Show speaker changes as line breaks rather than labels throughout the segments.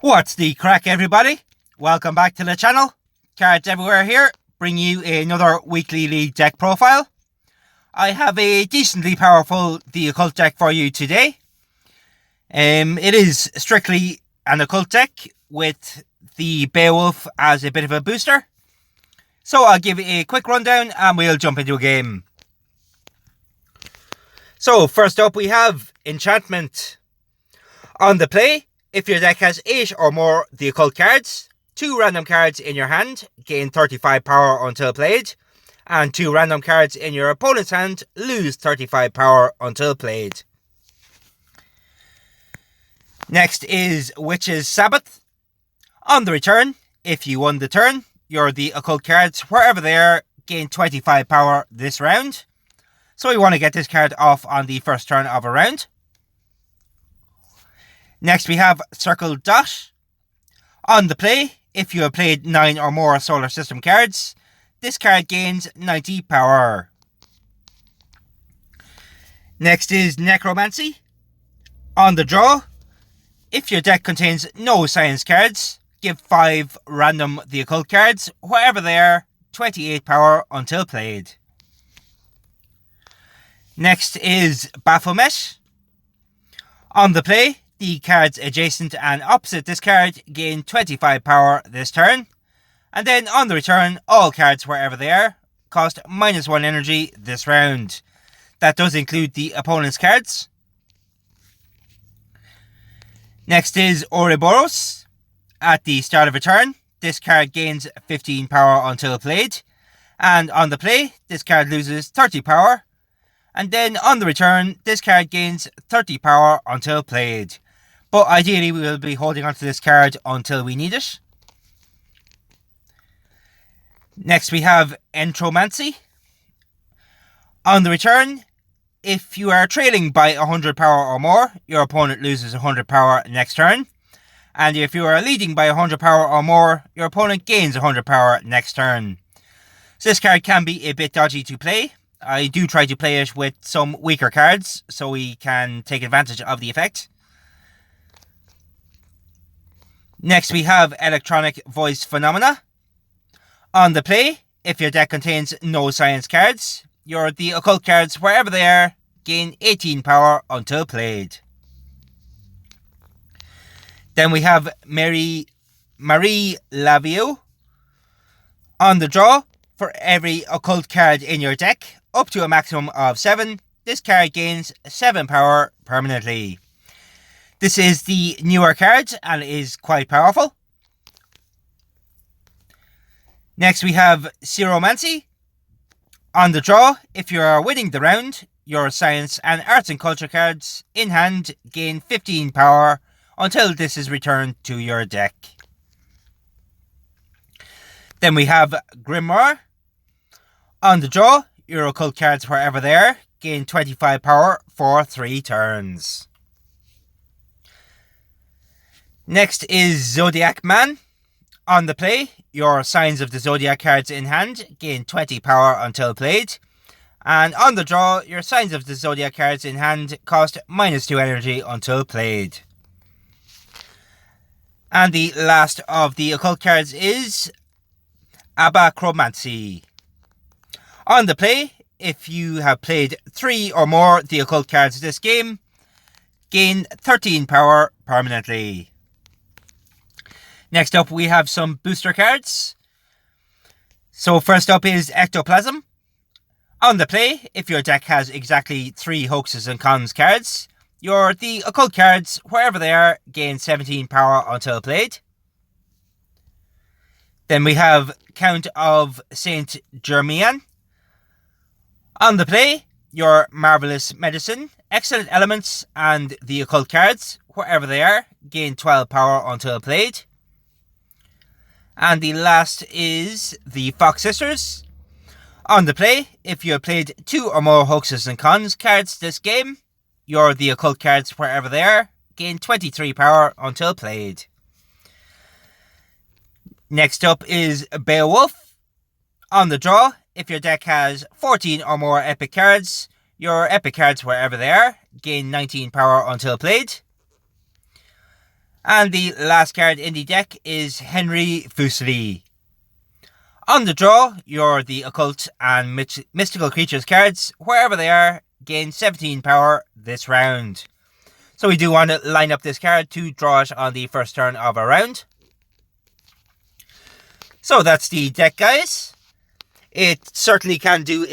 What's the crack, everybody? Welcome back to the channel. Cards Everywhere here, bring you another weekly league deck profile. I have a decently powerful The Occult deck for you today. It is strictly an Occult deck with the Beowulf as a bit of a booster. So I'll give a quick rundown and we'll jump into a game. So first up we have Enchantment. On the play, if your deck has 8 or more The Occult cards, 2 random cards in your hand gain 35 power until played, and 2 random cards in your opponent's hand lose 35 power until played. Next is Witch's Sabbath. On the return, if you won the turn, your The Occult cards, wherever they are, gain 25 power this round. So we want to get this card off on the first turn of a round. Next we have Circle Dot. On the play, if you have played 9 or more Solar System cards, this card gains 90 power. Next is Necromancy. On the draw, if your deck contains no Science cards, give 5 random The Occult cards, wherever they are, 28 power until played. Next is Baphomet. On the play, the cards adjacent and opposite this card gain 25 power this turn. And then on the return, all cards wherever they are cost -1 energy this round. That does include the opponent's cards. Next is Ouroboros. At the start of a turn, this card gains 15 power until played. And on the play, this card loses 30 power. And then on the return, this card gains 30 power until played. But ideally, we will be holding onto this card until we need it. Next, we have Entromancy. On the return, if you are trailing by 100 power or more, your opponent loses 100 power next turn. And if you are leading by 100 power or more, your opponent gains 100 power next turn. So this card can be a bit dodgy to play. I do try to play it with some weaker cards, so we can take advantage of the effect. Next we have Electronic Voice Phenomena. On the play, if your deck contains no Science cards, your The Occult cards, wherever they are, gain 18 power until played. Then we have Marie Laveau. On the draw, for every Occult card in your deck, up to a maximum of 7, this card gains 7 power permanently. This is the newer card and it is quite powerful. Next we have Ceromancy. On the draw, if you are winning the round, your Science and Arts and Culture cards in hand gain 15 power until this is returned to your deck. Then we have Grimoire. On the draw, your Occult cards wherever they are gain 25 power for 3 turns. Next is Zodiac Man. On the play, your Signs of the Zodiac cards in hand gain 20 power until played. And on the draw, your Signs of the Zodiac cards in hand cost -2 energy until played. And the last of the Occult cards is Abachromancy. On the play, if you have played 3 or more The Occult cards this game, gain 13 power permanently. Next up we have some booster cards. So first up is Ectoplasm. On the play, if your deck has exactly 3 Hoaxes and Cons cards, your The Occult cards, wherever they are, gain 17 power until played. Then we have Count of Saint Germain. On the play, your Marvelous Medicine, Excellent Elements, and The Occult cards, wherever they are, gain 12 power until played. And the last is the Fox Sisters. On the play, if you have played 2 or more Hoaxes and Cons cards this game, your The Occult cards, wherever they are, gain 23 power until played. Next up is Beowulf. On the draw, if your deck has 14 or more epic cards, your epic cards, wherever they are, gain 19 power until played. And the last card in the deck is Henry Fuseli. On the draw, the occult and mystical creatures cards, wherever they are, gain 17 power this round. So we do want to line up this card to draw it on the first turn of a round. So that's the deck, guys. It certainly can do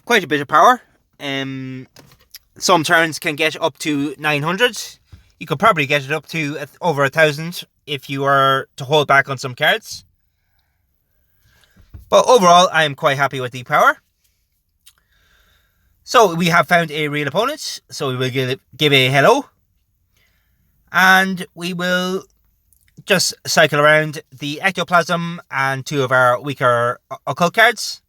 quite a bit of power. Some turns can get up to 900. You could probably get it up to over 1,000 if you were to hold back on some cards. But overall, I am quite happy with the power. So we have found a real opponent. So we will give a hello. And we will just cycle around the ectoplasm and two of our weaker occult cards.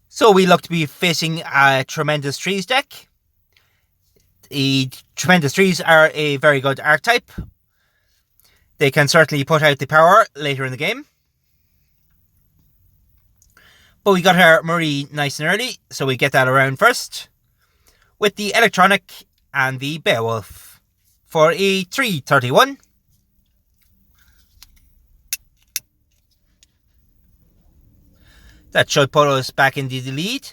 So we look to be facing a Tremendous Trees deck. The Tremendous Trees are a very good archetype. They can certainly put out the power later in the game. But we got our Marie nice and early, so we get that around first. With the Electronic and the Beowulf for a 331. That should put us back into the lead.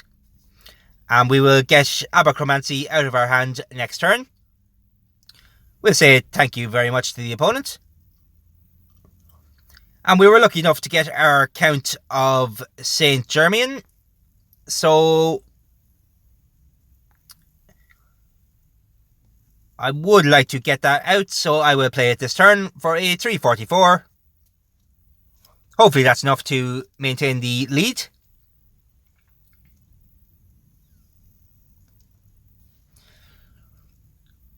And we will get Aberchromancy out of our hand next turn. We'll say thank you very much to the opponent. And we were lucky enough to get our Count of St. Germain. So I would like to get that out, so I will play it this turn for a 344. Hopefully that's enough to maintain the lead.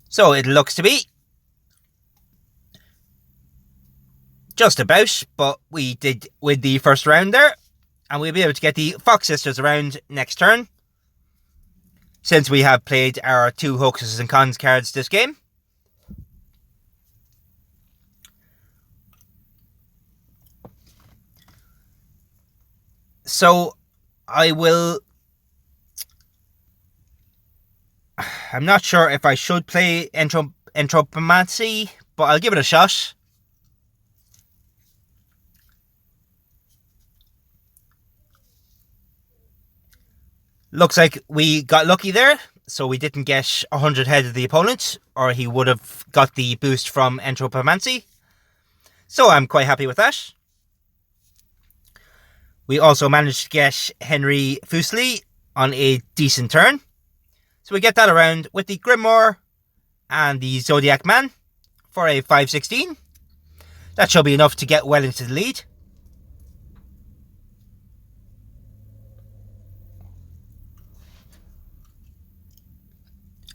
So it looks to be just about, but we did win the first round there. And we'll be able to get the Fox Sisters around next turn, since we have played our two Hoaxes and Cons cards this game. So I'm not sure if I should play Entropomancy, but I'll give it a shot. Looks like we got lucky there, so we didn't get 100 head of the opponent, or he would have got the boost from Entropomancy. So I'm quite happy with that. We also managed to get Henry Fuseli on a decent turn. So we get that around with the Grimoire and the Zodiac Man for a 516. That should be enough to get well into the lead.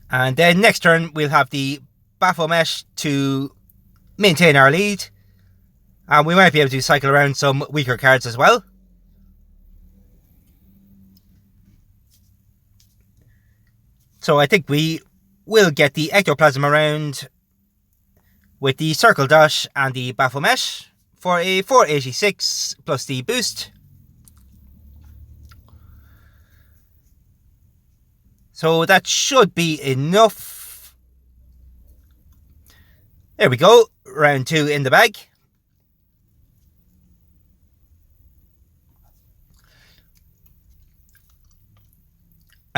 And then next turn we'll have the Baphomet to maintain our lead. And we might be able to cycle around some weaker cards as well. So I think we will get the Ectoplasm around with the Circle Dash and the Baphomet for a 486 plus the boost. So that should be enough. There we go. Round 2 in the bag.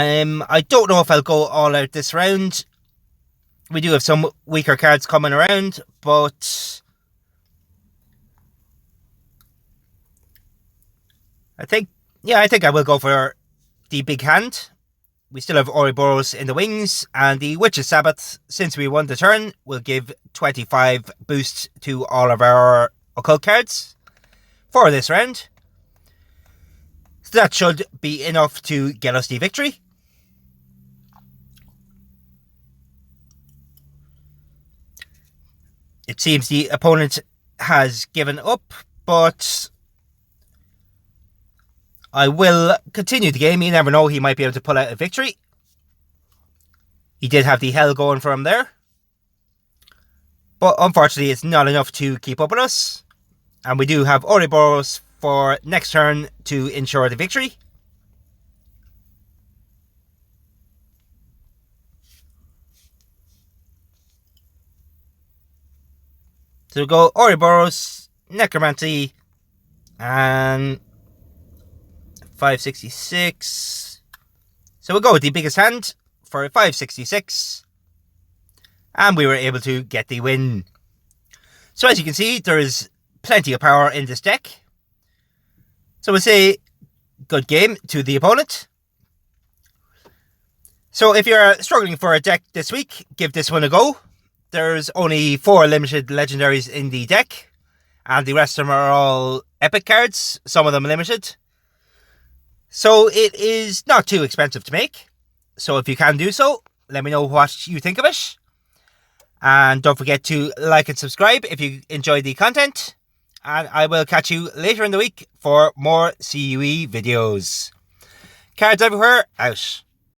I don't know if I'll go all out this round. We do have some weaker cards coming around, but I think I will go for the big hand. We still have Ouroboros in the wings, and the Witch's Sabbath, since we won the turn, will give 25 boost to all of our occult cards for this round. So that should be enough to get us the victory. It seems the opponent has given up, but I will continue the game. You never know, he might be able to pull out a victory. He did have the hell going for him there. But unfortunately, it's not enough to keep up with us. And we do have Ouroboros for next turn to ensure the victory. So we'll go Ouroboros, Necromancy, and 566. So we'll go with the biggest hand for 566. And we were able to get the win. So as you can see, there is plenty of power in this deck. So we'll say good game to the opponent. So if you're struggling for a deck this week, give this one a go. There's only 4 limited legendaries in the deck, and the rest of them are all epic cards, some of them limited. So it is not too expensive to make. So if you can do so, let me know what you think of it. And don't forget to like and subscribe if you enjoyed the content. And I will catch you later in the week for more CUE videos. Cards Everywhere, out.